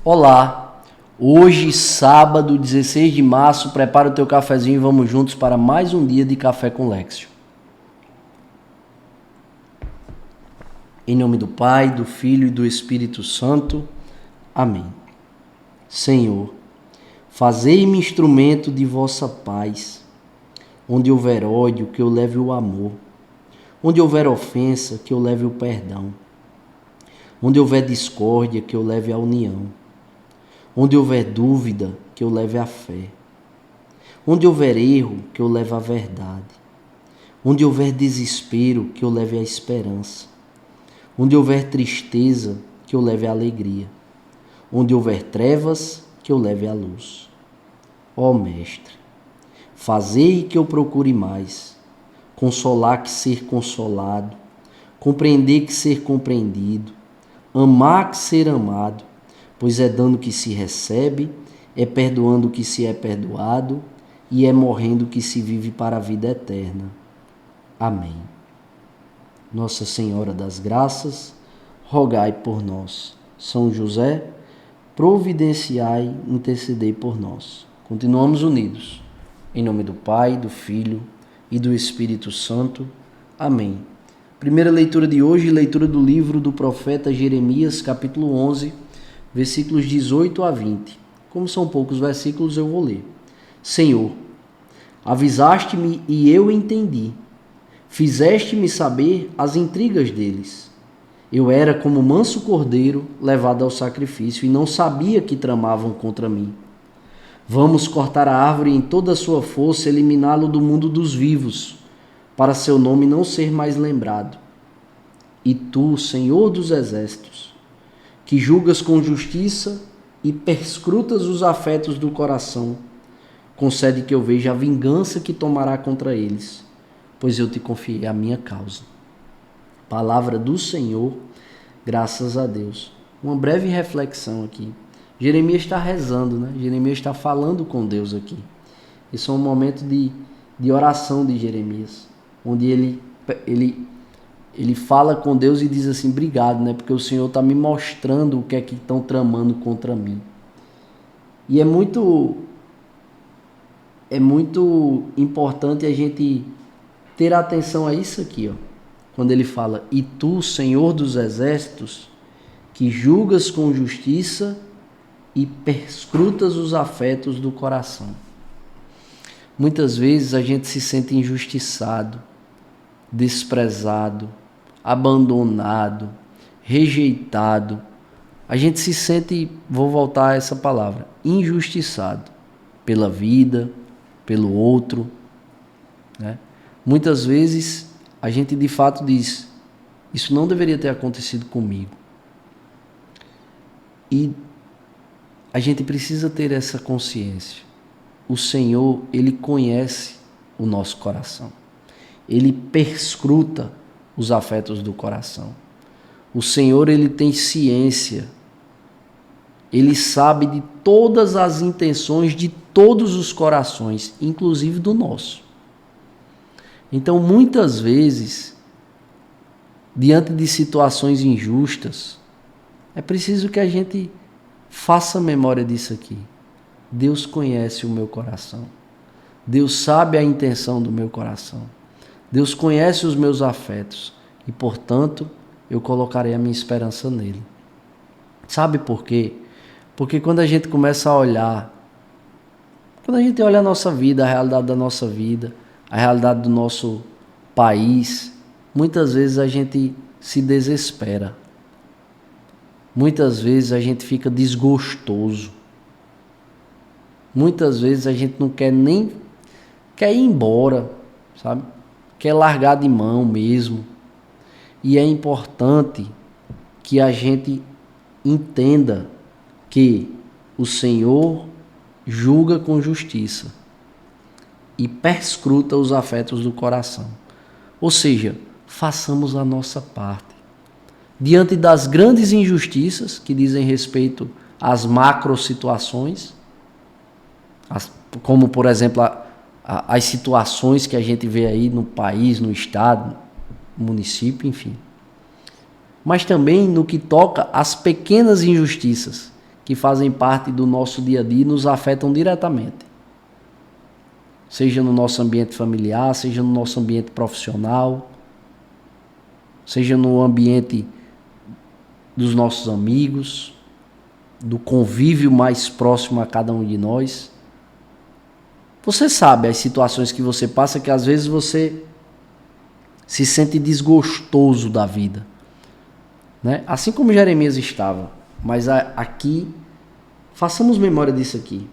Olá, hoje, sábado, 16 de março, prepara o teu cafezinho e vamos juntos para mais um dia de Café com Lexio. Em nome do Pai, do Filho e do Espírito Santo. Amém. Senhor, fazei-me instrumento de vossa paz. Onde houver ódio, que eu leve o amor. Onde houver ofensa, que eu leve o perdão. Onde houver discórdia, que eu leve a união. Onde houver dúvida, que eu leve a fé. Onde houver erro, que eu leve a verdade. Onde houver desespero, que eu leve a esperança. Onde houver tristeza, que eu leve a alegria. Onde houver trevas, que eu leve a luz. Ó Mestre, fazei que eu procure mais, consolar que ser consolado, compreender que ser compreendido, amar que ser amado, pois é dando que se recebe, é perdoando que se é perdoado e é morrendo que se vive para a vida eterna. Amém. Nossa Senhora das Graças, rogai por nós. São José, providenciai, intercedei por nós. Continuamos unidos. Em nome do Pai, do Filho e do Espírito Santo. Amém. Primeira leitura de hoje, leitura do livro do profeta Jeremias, capítulo 11, versículos 18 a 20. Como são poucos versículos, eu vou ler. Senhor, avisaste-me e eu entendi. Fizeste-me saber as intrigas deles. Eu era como manso cordeiro levado ao sacrifício e não sabia que tramavam contra mim. Vamos cortar a árvore em toda a sua força, eliminá-lo do mundo dos vivos, para seu nome não ser mais lembrado. E tu, Senhor dos exércitos, que julgas com justiça e perscrutas os afetos do coração, concede que eu veja a vingança que tomará contra eles, pois eu te confiei a minha causa. Palavra do Senhor, graças a Deus. Uma breve reflexão aqui. Jeremias está rezando, né? Jeremias está falando com Deus aqui. Esse é um momento de oração de Jeremias, onde ele fala com Deus e diz assim, obrigado, né? Porque o Senhor está me mostrando o que é que estão tramando contra mim. E é muito importante a gente ter atenção a isso aqui, ó. Quando ele fala, e tu, Senhor dos exércitos, que julgas com justiça e perscrutas os afetos do coração. Muitas vezes a gente se sente injustiçado, desprezado, abandonado, rejeitado. A gente se sente, vou voltar a essa palavra, injustiçado pela vida, pelo outro, né? Muitas vezes a gente de fato diz, isso não deveria ter acontecido comigo. E a gente precisa ter essa consciência. O Senhor, Ele conhece o nosso coração. Ele perscruta os afetos do coração. O Senhor, Ele tem ciência. Ele sabe de todas as intenções de todos os corações, inclusive do nosso. Então, muitas vezes, diante de situações injustas, é preciso que a gente faça memória disso aqui. Deus conhece o meu coração. Deus sabe a intenção do meu coração. Deus conhece os meus afetos e, portanto, eu colocarei a minha esperança nele. Sabe por quê? Porque quando a gente começa a olhar, quando a gente olha a nossa vida, a realidade da nossa vida, a realidade do nosso país, muitas vezes a gente se desespera. Muitas vezes a gente fica desgostoso. Muitas vezes a gente não quer nem ir embora, sabe? Quer largar de mão mesmo. E é importante que a gente entenda que o Senhor julga com justiça e perscruta os afetos do coração. Ou seja, façamos a nossa parte. Diante das grandes injustiças que dizem respeito às macro situações, como, por exemplo, as situações que a gente vê aí no país, no estado, no município, enfim. Mas também no que toca às pequenas injustiças que fazem parte do nosso dia a dia e nos afetam diretamente. Seja no nosso ambiente familiar, seja no nosso ambiente profissional, seja no ambiente dos nossos amigos, do convívio mais próximo a cada um de nós. Você sabe as situações que você passa que às vezes você se sente desgostoso da vida, né? Assim como Jeremias estava. Mas aqui, façamos memória disso aqui.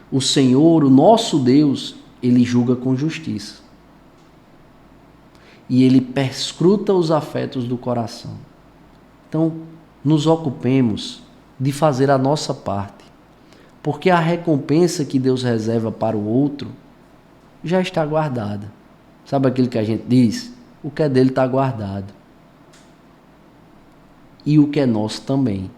O Senhor, o nosso Deus, Ele julga com justiça. E Ele perscruta os afetos do coração. Então, nos ocupemos de fazer a nossa parte. Porque a recompensa que Deus reserva para o outro já está guardada. Sabe aquilo que a gente diz? O que é dele está guardado. E o que é nosso também.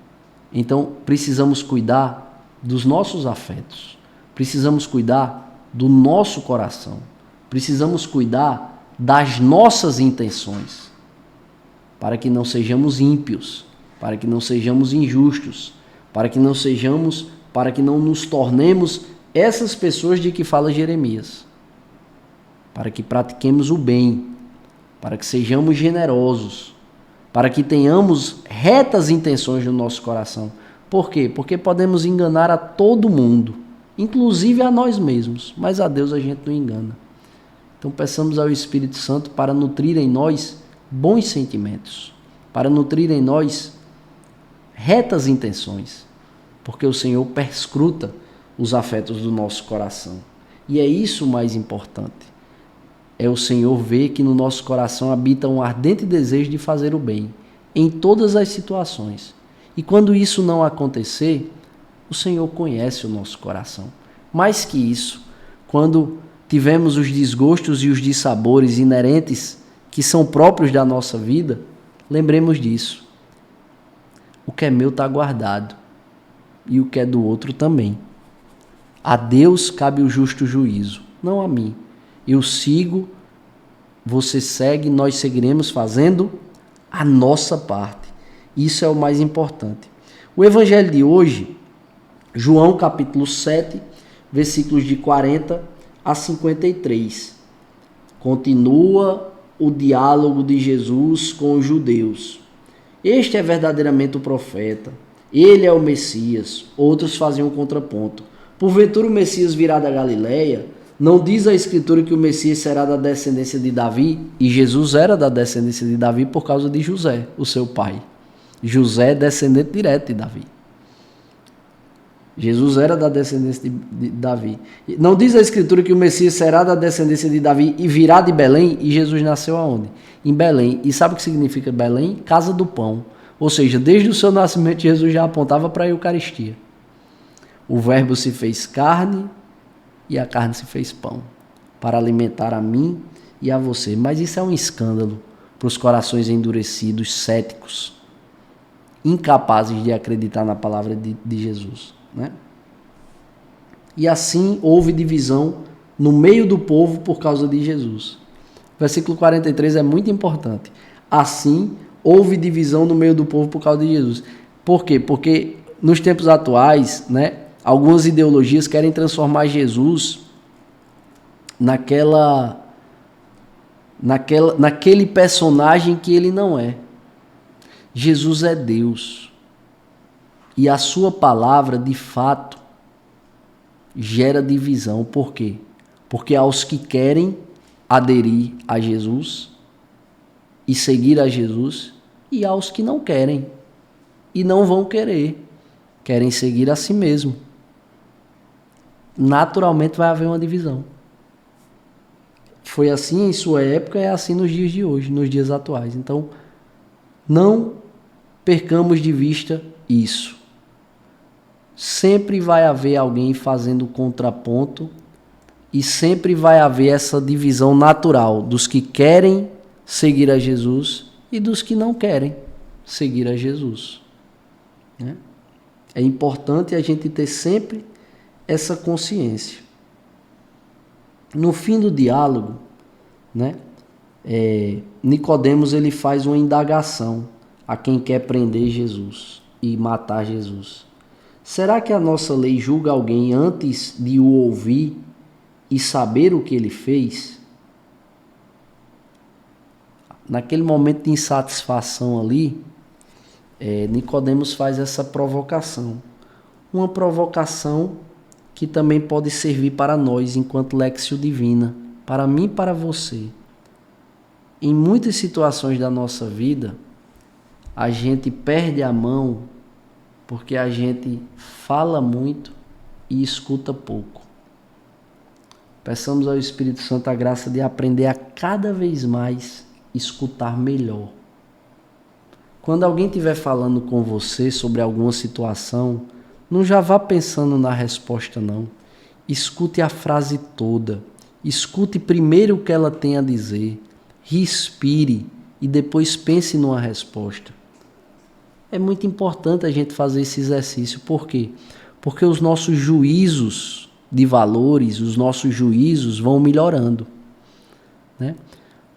Então, precisamos cuidar dos nossos afetos. Precisamos cuidar do nosso coração. Precisamos cuidar das nossas intenções. Para que não sejamos ímpios. Para que não sejamos injustos. Para que não nos tornemos essas pessoas de que fala Jeremias. Para que pratiquemos o bem. Para que sejamos generosos. Para que tenhamos retas intenções no nosso coração. Por quê? Porque podemos enganar a todo mundo, inclusive a nós mesmos, mas a Deus a gente não engana. Então peçamos ao Espírito Santo para nutrir em nós bons sentimentos, para nutrir em nós retas intenções, porque o Senhor perscruta os afetos do nosso coração. E é isso o mais importante. É o Senhor ver que no nosso coração habita um ardente desejo de fazer o bem, em todas as situações. E quando isso não acontecer, o Senhor conhece o nosso coração. Mais que isso, quando tivemos os desgostos e os dissabores inerentes que são próprios da nossa vida, lembremos disso. O que é meu está guardado, e o que é do outro também. A Deus cabe o justo juízo, não a mim. Eu sigo, você segue, nós seguiremos fazendo a nossa parte. Isso é o mais importante. O evangelho de hoje, João capítulo 7, versículos de 40 a 53. Continua o diálogo de Jesus com os judeus. Este é verdadeiramente o profeta. Ele é o Messias. Outros faziam um contraponto. Porventura o Messias virá da Galileia? Não diz a Escritura que o Messias será da descendência de Davi? E Jesus era da descendência de Davi por causa de José, o seu pai. José é descendente direto de Davi. Jesus era da descendência de Davi. Não diz a Escritura que o Messias será da descendência de Davi e virá de Belém? E Jesus nasceu aonde? Em Belém. E sabe o que significa Belém? Casa do pão. Ou seja, desde o seu nascimento, Jesus já apontava para a Eucaristia. O Verbo se fez carne e a carne se fez pão, para alimentar a mim e a você. Mas isso é um escândalo para os corações endurecidos, céticos, incapazes de acreditar na palavra de Jesus, né? E assim houve divisão no meio do povo por causa de Jesus. O versículo 43 é muito importante. Assim houve divisão no meio do povo por causa de Jesus. Por quê? Porque nos tempos atuais, né, algumas ideologias querem transformar Jesus naquele personagem que ele não é. Jesus é Deus. E a sua palavra, de fato, gera divisão. Por quê? Porque aos que querem aderir a Jesus e seguir a Jesus, e aos que não querem e não vão querem seguir a si mesmo. Naturalmente vai haver uma divisão. Foi assim em sua época, é assim nos dias de hoje, nos dias atuais. Então, não percamos de vista isso. Sempre vai haver alguém fazendo contraponto e sempre vai haver essa divisão natural dos que querem seguir a Jesus e dos que não querem seguir a Jesus, né? É importante a gente ter sempre essa consciência. No fim do diálogo, né, Nicodemos ele faz uma indagação a quem quer prender Jesus e matar Jesus. Será que a nossa lei julga alguém antes de o ouvir e saber o que ele fez? Naquele momento de insatisfação ali, Nicodemos faz essa provocação. Uma provocação que também pode servir para nós enquanto Lexio Divina, para mim e para você. Em muitas situações da nossa vida, a gente perde a mão porque a gente fala muito e escuta pouco. Peçamos ao Espírito Santo a graça de aprender a cada vez mais escutar melhor. Quando alguém estiver falando com você sobre alguma situação, não já vá pensando na resposta não. Escute a frase toda. Escute primeiro o que ela tem a dizer. Respire e depois pense numa resposta. É muito importante a gente fazer esse exercício. Por quê? Porque os nossos juízos de valores, os nossos juízos vão melhorando, né?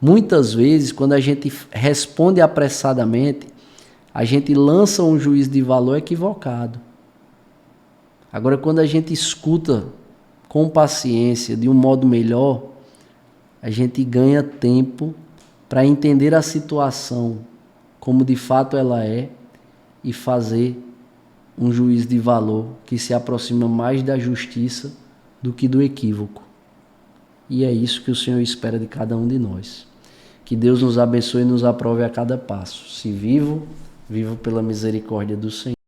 Muitas vezes, quando a gente responde apressadamente, a gente lança um juízo de valor equivocado. Agora, quando a gente escuta com paciência, de um modo melhor, a gente ganha tempo para entender a situação como de fato ela é e fazer um juízo de valor que se aproxima mais da justiça do que do equívoco. E é isso que o Senhor espera de cada um de nós. Que Deus nos abençoe e nos aprove a cada passo. Se vivo, vivo pela misericórdia do Senhor.